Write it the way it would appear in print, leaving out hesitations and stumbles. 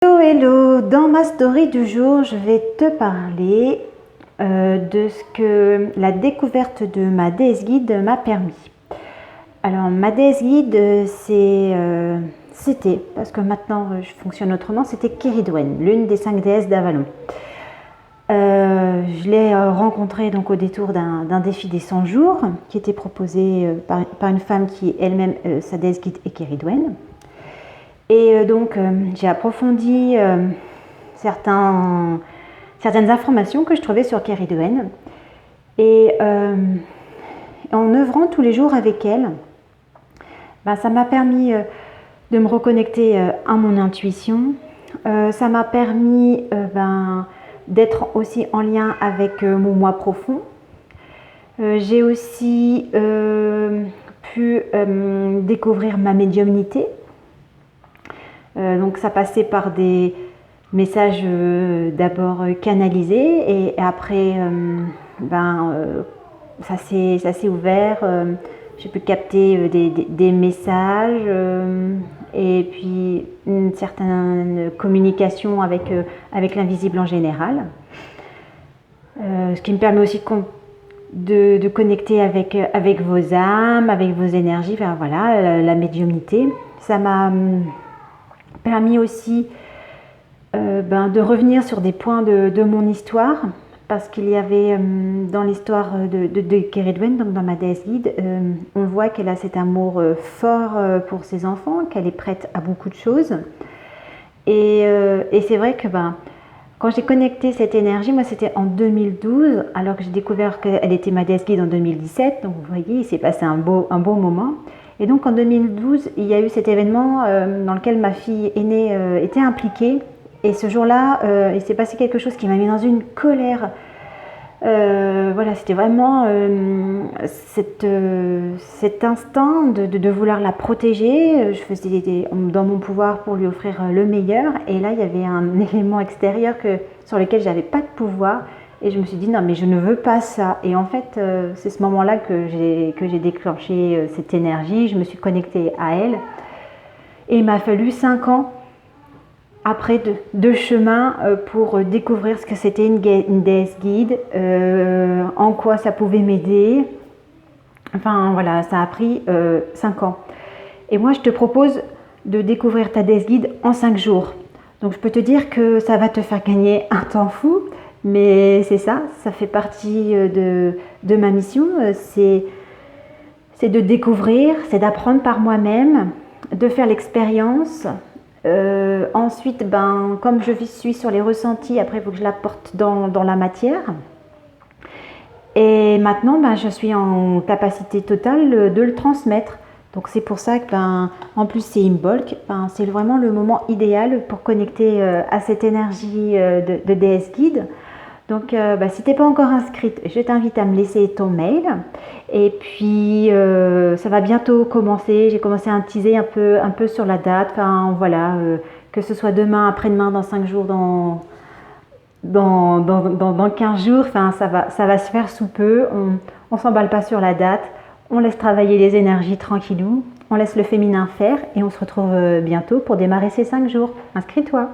Hello, hello! Dans ma story du jour, je vais te parler de ce que la découverte de ma déesse guide m'a permis. Alors, ma déesse guide, c'était, parce que maintenant je fonctionne autrement, c'était Keridwen, l'une des 5 déesses d'Avalon. Je l'ai rencontrée donc au détour d'un défi des 100 jours qui était proposé par une femme qui elle-même, sa déesse guide est Keridwen. Et donc j'ai approfondi certaines informations que je trouvais sur Keridwen. Et en œuvrant tous les jours avec elle, ça m'a permis de me reconnecter à mon intuition. Ça m'a permis d'être aussi en lien avec mon moi profond. J'ai aussi pu découvrir ma médiumnité. Donc ça passait par des messages d'abord canalisés et après ça s'est ouvert. J'ai pu capter des messages et puis une certaine communication avec l'invisible en général. Ce qui me permet aussi de connecter avec vos âmes, avec vos énergies, la médiumnité. Ça m'a permis aussi de revenir sur des points de mon histoire, parce qu'il y avait dans l'histoire de Keridwen, donc dans ma déesse guide, on voit qu'elle a cet amour fort pour ses enfants, qu'elle est prête à beaucoup de choses. Et c'est vrai que quand j'ai connecté cette énergie, moi c'était en 2012, alors que j'ai découvert qu'elle était ma déesse guide en 2017, donc vous voyez, il s'est passé un beau moment. Et donc en 2012, il y a eu cet événement dans lequel ma fille aînée était impliquée. Et ce jour-là, il s'est passé quelque chose qui m'a mis dans une colère. C'était vraiment cet instinct de vouloir la protéger. Je faisais dans mon pouvoir pour lui offrir le meilleur. Et là, il y avait un élément extérieur sur lequel je n'avais pas de pouvoir. Et je me suis dit, non, mais je ne veux pas ça. Et en fait, c'est ce moment-là que j'ai déclenché cette énergie. Je me suis connectée à elle. Et il m'a fallu 5 ans après de chemin pour découvrir ce que c'était une déesse guide, en quoi ça pouvait m'aider. Enfin, voilà, ça a pris 5 ans. Et moi, je te propose de découvrir ta déesse guide en 5 jours. Donc, je peux te dire que ça va te faire gagner un temps fou. Mais c'est ça fait partie de ma mission, c'est de découvrir, c'est d'apprendre par moi-même, de faire l'expérience. Ensuite, comme je suis sur les ressentis, après il faut que je l'apporte dans la matière. Et maintenant, je suis en capacité totale de le transmettre. Donc c'est pour ça que, en plus c'est Imbolc, c'est vraiment le moment idéal pour connecter à cette énergie de déesse guide. Donc si tu n'es pas encore inscrite, je t'invite à me laisser ton mail. Et puis ça va bientôt commencer. J'ai commencé à teaser un peu sur la date. Que ce soit demain, après-demain, dans 5 jours, dans 15 jours. Ça va se faire sous peu. On ne s'emballe pas sur la date. On laisse travailler les énergies tranquillou. On laisse le féminin faire et on se retrouve bientôt pour démarrer ces 5 jours. Inscris-toi!